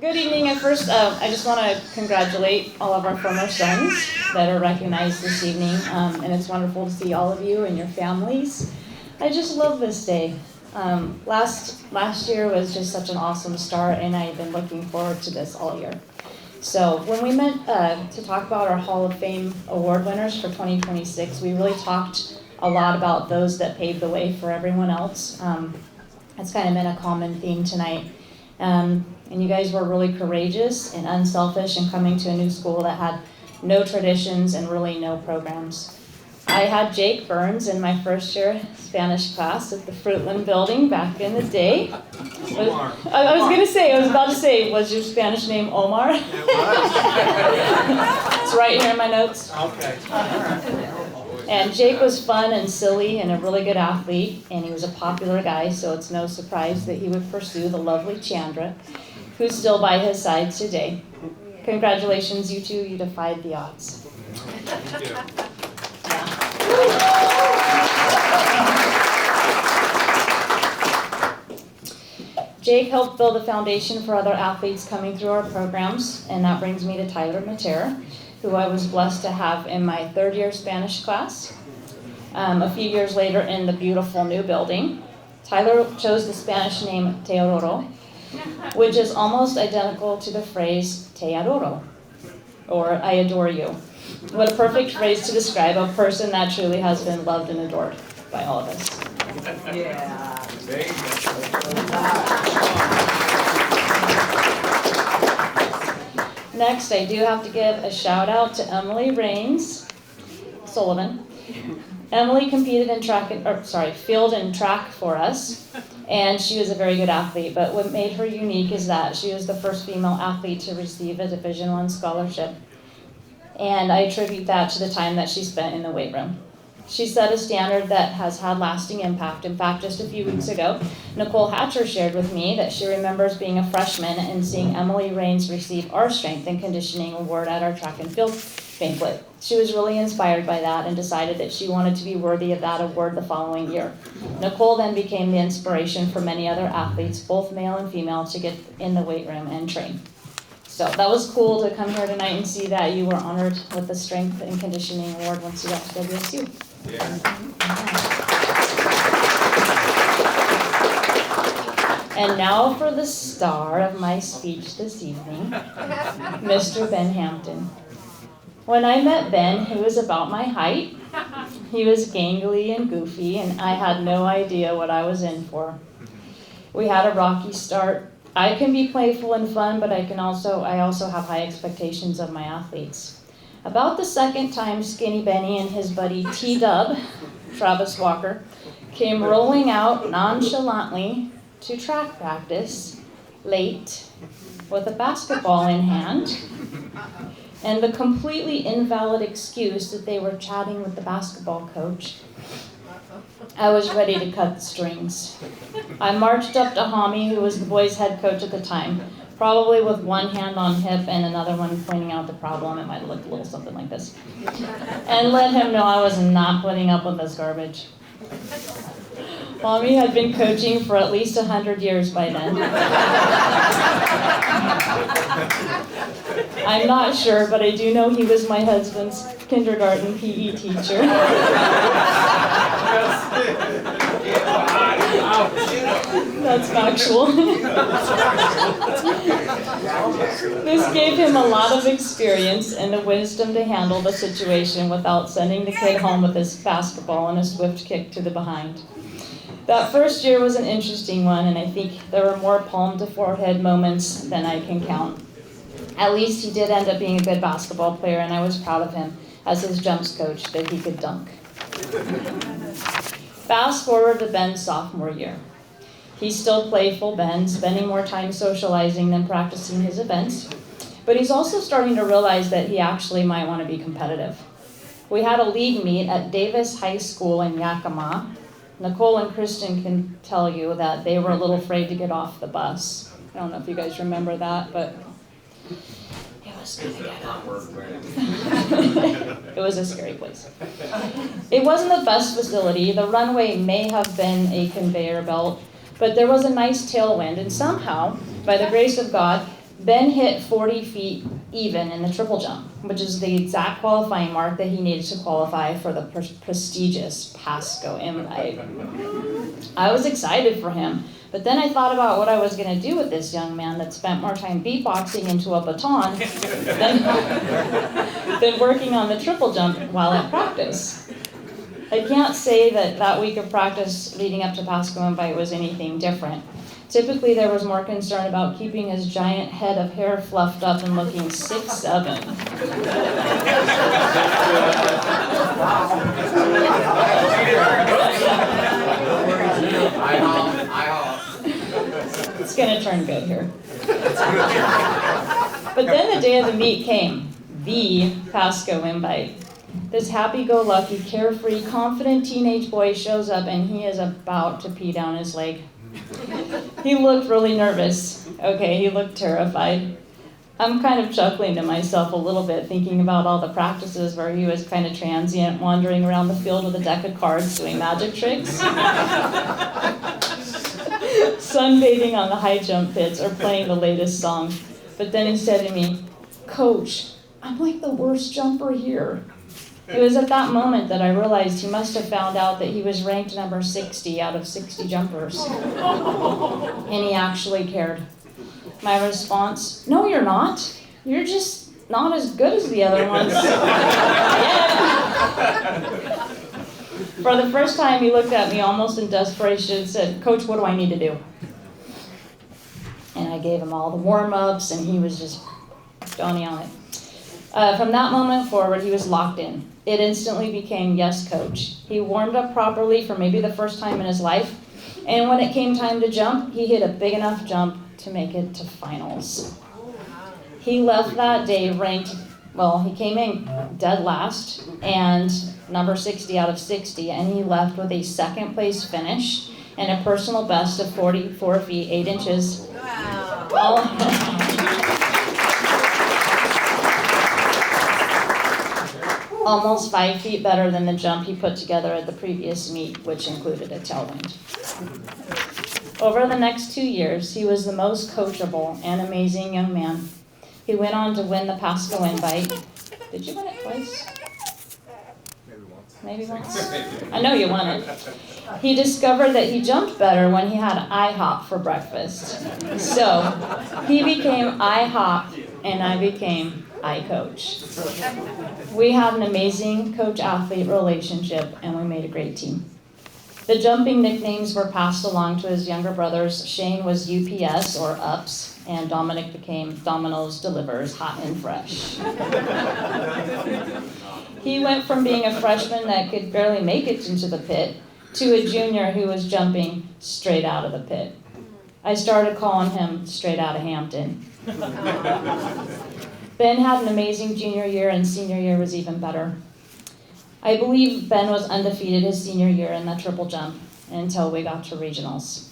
Good evening. At first, I just want to congratulate all of our former sons that are recognized this evening, and it's wonderful to see all of you and your families. I just love this day. Last year was just such an awesome start, and I've been looking forward to this all year. So when we met to talk about our Hall of Fame award winners for 2026, we really talked a lot about those that paved the way for everyone else. It's kind of been a common theme tonight. And you guys were really courageous and unselfish in coming to a new school that had no traditions and really no programs. I had Jake Burns in my first year Spanish class at the Fruitland building back in the day. Omar. I was about to say, was your Spanish name Omar? It was. It's right here in my notes. Okay. And Jake was fun and silly and a really good athlete, and he was a popular guy, so it's no surprise that he would pursue the lovely Chandra, who's still by his side today. Congratulations, you two, you defied the odds. Thank you. Jake helped build a foundation for other athletes coming through our programs, and that brings me to Tyler Matera, who I was blessed to have in my third year Spanish class. A few years later in the beautiful new building, Tyler chose the Spanish name Te Adoro, which is almost identical to the phrase Te adoro, or I adore you. What a perfect phrase to describe a person that truly has been loved and adored by all of us. Yeah. Next, I do have to give a shout out to Emily Rains Sullivan. Emily competed in field and track for us, and she was a very good athlete, but what made her unique is that she was the first female athlete to receive a Division I scholarship. And I attribute that to the time that she spent in the weight room. She set a standard that has had lasting impact. In fact, just a few weeks ago, Nicole Hatcher shared with me that she remembers being a freshman and seeing Emily Rains receive our strength and conditioning award at our track and field banquet. She was really inspired by that and decided that she wanted to be worthy of that award the following year. Nicole then became the inspiration for many other athletes, both male and female, to get in the weight room and train. So that was cool to come here tonight and see that you were honored with the Strength and Conditioning Award once you got to WSU. Yeah. And now for the star of my speech this evening, Mr. Ben Hampton. When I met Ben, he was about my height. He was gangly and goofy, and I had no idea what I was in for. We had a rocky start. I can be playful and fun, but I also have high expectations of my athletes. About the second time, Skinny Benny and his buddy T-Dub, Travis Walker, came rolling out nonchalantly to track practice, late, with a basketball in hand, and the completely invalid excuse that they were chatting with the basketball coach. I was ready to cut the strings. I marched up to Hami, who was the boys' head coach at the time, probably with one hand on hip and another one pointing out the problem. It might have looked a little something like this. And let him know I was not putting up with this garbage. Hami had been coaching for at least 100 years by then. I'm not sure, but I do know he was my husband's kindergarten PE teacher. That's factual. This gave him a lot of experience and the wisdom to handle the situation without sending the kid home with his basketball and a swift kick to the behind. That first year was an interesting one, and I think there were more palm to forehead moments than I can count. At least he did end up being a good basketball player, and I was proud of him as his jumps coach that he could dunk. Fast forward to Ben's sophomore year. He's still playful, Ben, spending more time socializing than practicing his events, but he's also starting to realize that he actually might want to be competitive. We had a league meet at Davis High School in Yakima. Nicole and Kristen can tell you that they were a little afraid to get off the bus. I don't know if you guys remember that, but it was good to get up. It was a scary place. It wasn't the best facility. The runway may have been a conveyor belt, but there was a nice tailwind, and somehow, by the grace of God, Ben hit 40 feet even in the triple jump, which is the exact qualifying mark that he needed to qualify for the prestigious Pasco invite. I was excited for him, but then I thought about what I was going to do with this young man that spent more time beatboxing into a baton than working on the triple jump while at practice. I can't say that week of practice leading up to Pasco invite was anything different. Typically, there was more concern about keeping his giant head of hair fluffed up and looking 6'7". It's gonna turn good here. But then the day of the meet came, the Pasco invite. This happy-go-lucky, carefree, confident teenage boy shows up and he is about to pee down his leg. He looked really nervous. Okay, he looked terrified. I'm kind of chuckling to myself a little bit, thinking about all the practices where he was kind of transient, wandering around the field with a deck of cards doing magic tricks. Sunbathing on the high jump pits or playing the latest song. But then he said to me, "Coach, I'm like the worst jumper here." It was at that moment that I realized he must have found out that he was ranked number 60 out of 60 jumpers. And he actually cared. My response, "No, you're not. You're just not as good as the other ones." Yeah. For the first time, he looked at me almost in desperation and said, "Coach, what do I need to do?" And I gave him all the warm-ups, and he was just Johnny on it. From that moment forward, he was locked in. It instantly became, "Yes, coach." He warmed up properly for maybe the first time in his life, and when it came time to jump, he hit a big enough jump to make it to finals. He left that day ranked, he came in dead last and number 60 out of 60, and he left with a second place finish and a personal best of 44 feet 8 inches. Wow. Almost 5 feet better than the jump he put together at the previous meet, which included a tailwind. Over the next 2 years, he was the most coachable and amazing young man. He went on to win the Pasco invite. Did you win it twice? Maybe once? I know you won it. He discovered that he jumped better when he had IHOP for breakfast. So he became IHOP and I became iCoach. We had an amazing coach-athlete relationship and we made a great team. The jumping nicknames were passed along to his younger brothers. Shane was UPS or UPS, and Dominic became Domino's Delivers Hot and Fresh. He went from being a freshman that could barely make it into the pit to a junior who was jumping straight out of the pit. I started calling him straight out of Hampton. Ben had an amazing junior year, and senior year was even better. I believe Ben was undefeated his senior year in that triple jump until we got to regionals.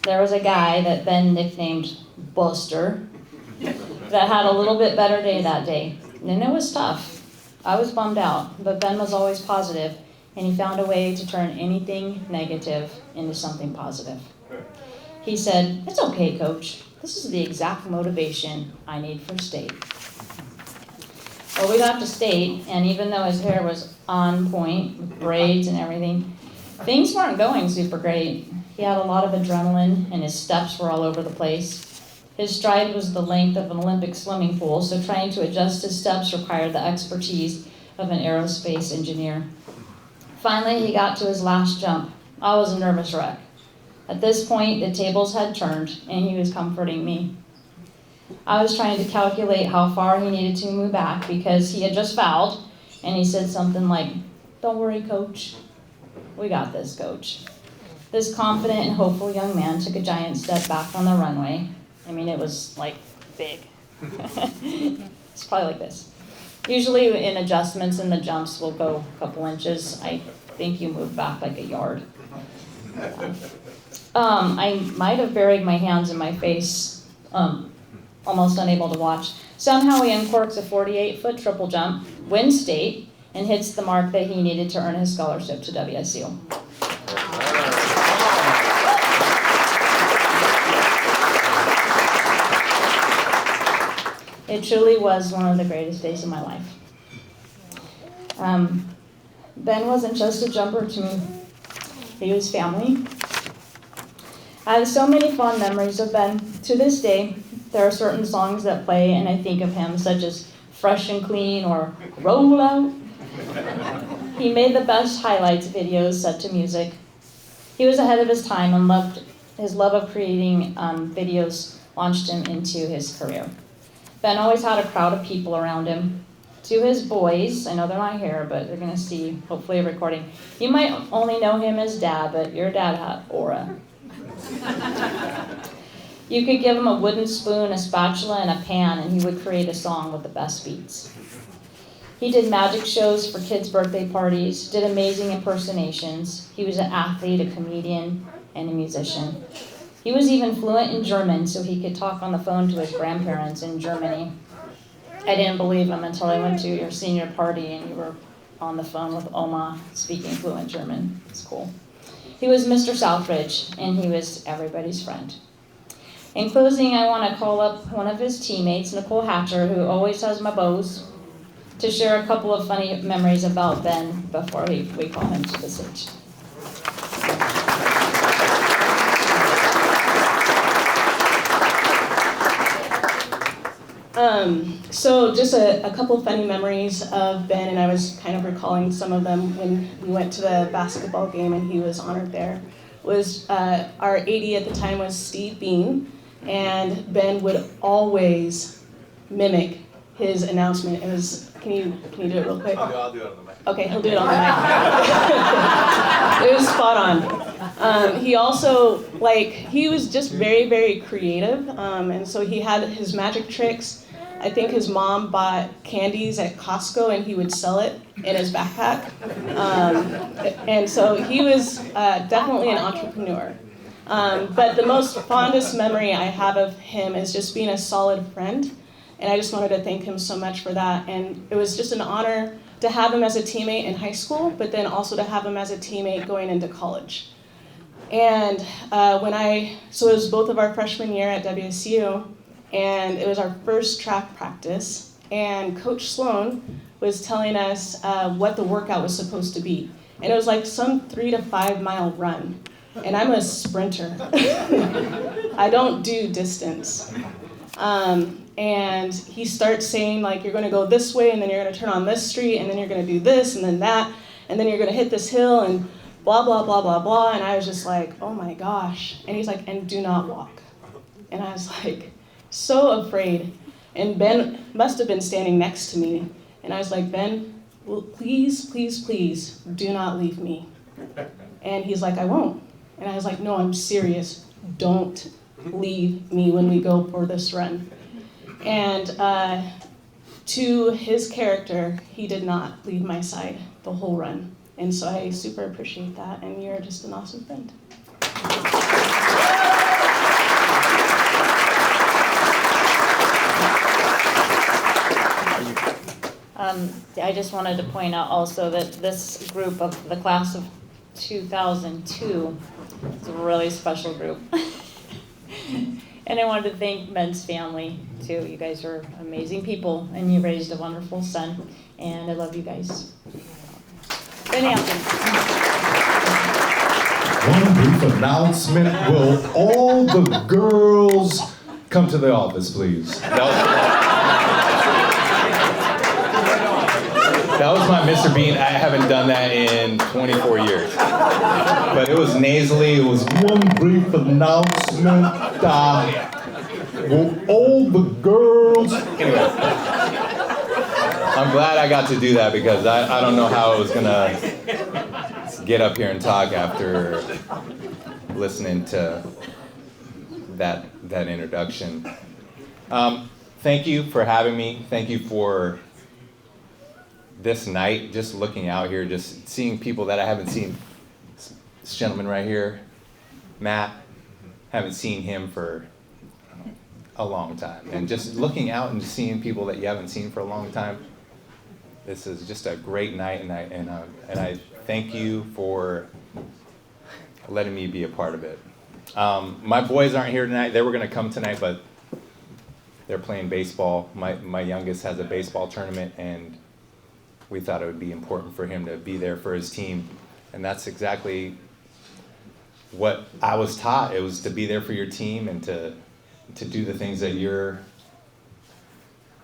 There was a guy that Ben nicknamed Buster that had a little bit better day that day, and it was tough. I was bummed out, but Ben was always positive, and he found a way to turn anything negative into something positive. He said, "It's okay, Coach. This is the exact motivation I need for state." Well, we got to state, and even though his hair was on point, with braids and everything, things weren't going super great. He had a lot of adrenaline, and his steps were all over the place. His stride was the length of an Olympic swimming pool, so trying to adjust his steps required the expertise of an aerospace engineer. Finally, he got to his last jump. I was a nervous wreck. At this point, the tables had turned, and he was comforting me. I was trying to calculate how far he needed to move back because he had just fouled, and he said something like, "Don't worry, Coach. We got this, Coach." This confident and hopeful young man took a giant step back on the runway. I mean, it was like big. It's probably like this. Usually in adjustments in the jumps, we'll go a couple inches. I think you moved back like a yard. I might have buried my hands in my face, almost unable to watch. Somehow he uncorks a 48-foot triple jump, wins state, and hits the mark that he needed to earn his scholarship to WSU. It truly was one of the greatest days of my life. Ben wasn't just a jumper to me. He was family. I have so many fond memories of Ben. To this day, there are certain songs that play and I think of him, such as Fresh and Clean or Roll Out. He made the best highlights videos set to music. He was ahead of his time and his love of creating videos launched him into his career. Ben always had a crowd of people around him. To his boys, I know they're not here, but they're going to see, hopefully, a recording. You might only know him as Dad, but your dad had aura. You could give him a wooden spoon, a spatula, and a pan, and he would create a song with the best beats. He did magic shows for kids' birthday parties, did amazing impersonations. He was an athlete, a comedian, and a musician. He was even fluent in German, so he could talk on the phone to his grandparents in Germany. I didn't believe him until I went to your senior party and you were on the phone with Oma speaking fluent German. It's cool. He was Mr. Southridge, and he was everybody's friend. In closing, I want to call up one of his teammates, Nicole Hatcher, who always has my bows, to share a couple of funny memories about Ben before we call him to the stage. So just a couple funny memories of Ben, and I was kind of recalling some of them when we went to the basketball game and he was honored there. Our AD at the time was Steve Bean, and Ben would always mimic his announcement. It was, can you do it real quick? I'll do it on the mic. Okay, he'll do it on the mic. It was spot on. He also, he was just very, very creative, and so he had his magic tricks. I think his mom bought candies at Costco and he would sell it in his backpack. And so he was definitely an entrepreneur. But the most fondest memory I have of him is just being a solid friend. And I just wanted to thank him so much for that. And it was just an honor to have him as a teammate in high school, but then also to have him as a teammate going into college. And so it was both of our freshman year at WSU, and it was our first track practice, and Coach Sloan was telling us what the workout was supposed to be. And it was like some 3 to 5 mile run. And I'm a sprinter. I don't do distance. And he starts saying, you're going to go this way, and then you're going to turn on this street, and then you're going to do this, and then that, and then you're going to hit this hill, and blah, blah, blah, blah, blah. And I was just like, oh my gosh. And he's like, and do not walk. And I was like, so afraid. And Ben must have been standing next to me. And I was like, Ben, well, please, please, please, do not leave me. And he's like, I won't. And I was like, no, I'm serious. Don't leave me when we go for this run. And to his character, he did not leave my side the whole run. And so I super appreciate that, and you're just an awesome friend. I just wanted to point out also that this group of the class of 2002 is a really special group. And I wanted to thank Ben's family too. You guys are amazing people, and you raised a wonderful son, and I love you guys. Ben Hampton. One brief announcement. Will all the girls come to the office, please? That was my Mr. Bean. I haven't done that in 24 years. But it was nasally. It was one brief announcement. Will all the girls... Anyway. I'm glad I got to do that because I don't know how I was going to get up here and talk after listening to that introduction. Thank you for having me. Thank you for this night, just looking out here, just seeing people that I haven't seen. This gentleman right here, Matt, haven't seen him for a long time. And just looking out and seeing people that you haven't seen for a long time, this is just a great night, and I thank you for letting me be a part of it. My boys aren't here tonight. They were going to come tonight, but they're playing baseball. My youngest has a baseball tournament, and we thought it would be important for him to be there for his team. And that's exactly what I was taught. It was to be there for your team and to do the things that you're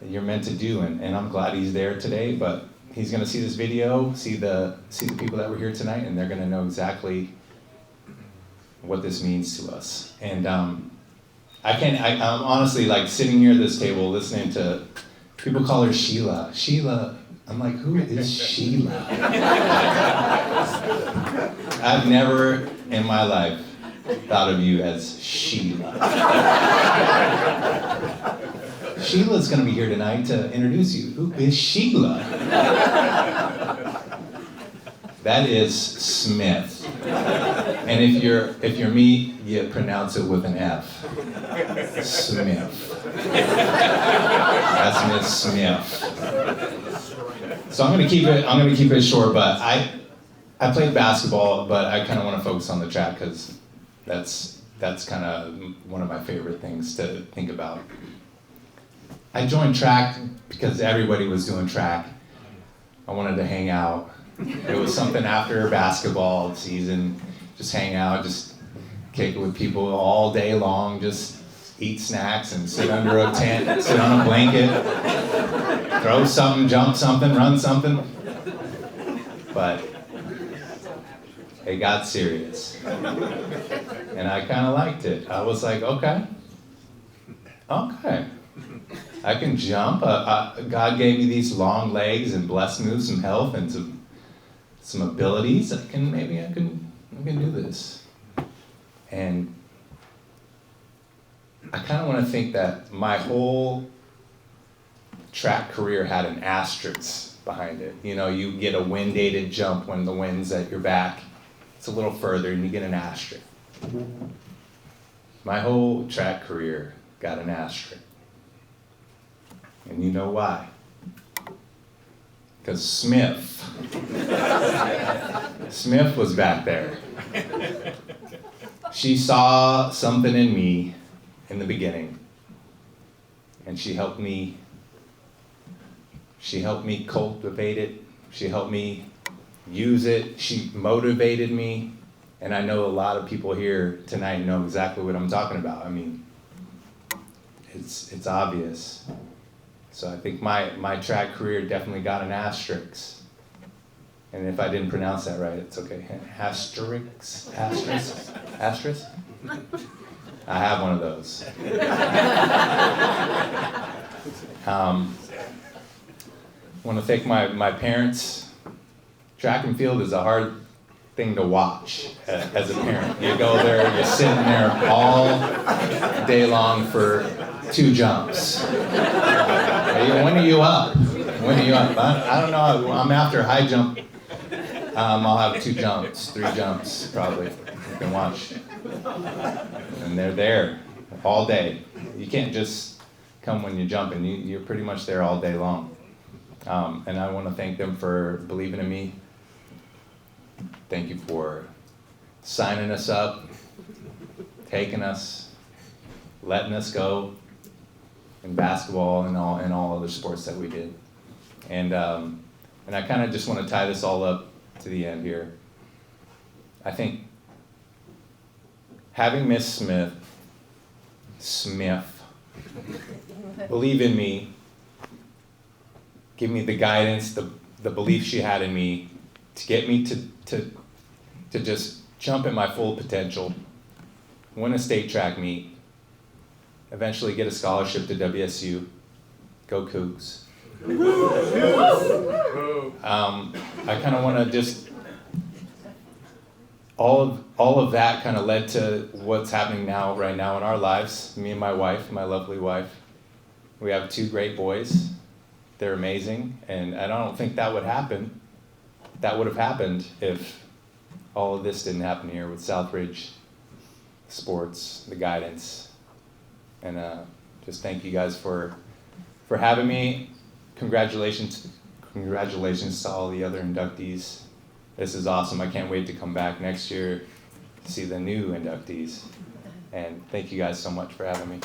meant to do. And I'm glad he's there today, but he's gonna see this video, see the people that were here tonight, and they're gonna know exactly what this means to us. And I'm honestly like sitting here at this table listening to people call her Sheila. Sheila, I'm like, who is Sheila? I've never in my life thought of you as Sheila. Sheila's gonna be here tonight to introduce you. Who is Sheila? That is Smith. And if you're me, you pronounce it with an F. Smith. That's Miss Smith. So I'm gonna keep it short, but I played basketball, but I kind of want to focus on the track because that's kind of one of my favorite things to think about. I joined track because everybody was doing track. I wanted to hang out. It was something after basketball season, just hang out, just kick it with people all day long, just eat snacks and sit under a tent, sit on a blanket, throw something, jump something, run something. But it got serious. And I kind of liked it. I was like, okay. I can jump. God gave me these long legs and blessed me with some health and some abilities. Maybe I can do this. And I kind of want to think that my whole track career had an asterisk behind it. You know, you get a wind-aided jump when the wind's at your back. It's a little further and you get an asterisk. My whole track career got an asterisk. And you know why? Because Smith was back there. She saw something in me in the beginning, and she helped me cultivate it. She helped me use it. She motivated me, and I know a lot of people here tonight know exactly what I'm talking about. I mean, it's obvious. So I think my track career definitely got an asterisk. And if I didn't pronounce that right, it's okay. Asterisk? I have one of those. I want to thank my parents. Track and field is a hard thing to watch as a parent. You go there, you're sitting there all day long for 2 jumps. When are you up? I don't know. I'm after high jump. I'll have 2 jumps, 3 jumps probably. You can watch. And they're there all day. You can't just come when you're jumping. You're pretty much there all day long. And I want to thank them for believing in me. Thank you for signing us up, taking us, letting us go in basketball and all other sports that we did. And I kind of just want to tie this all up to the end here. I think having Miss Smith believe in me, give me the guidance, the belief she had in me to get me to just jump at my full potential, win a state track meet, eventually get a scholarship to WSU, go Cougs. I kind of want to just, all of that kind of led to what's happening right now in our lives. Me and my wife, my lovely wife. We have 2 great boys. They're amazing, and I don't think that would have happened if all of this didn't happen here with Southridge Sports, the guidance. And just thank you guys for having me. Congratulations to all the other inductees. This is awesome. I can't wait to come back next year to see the new inductees. And thank you guys so much for having me.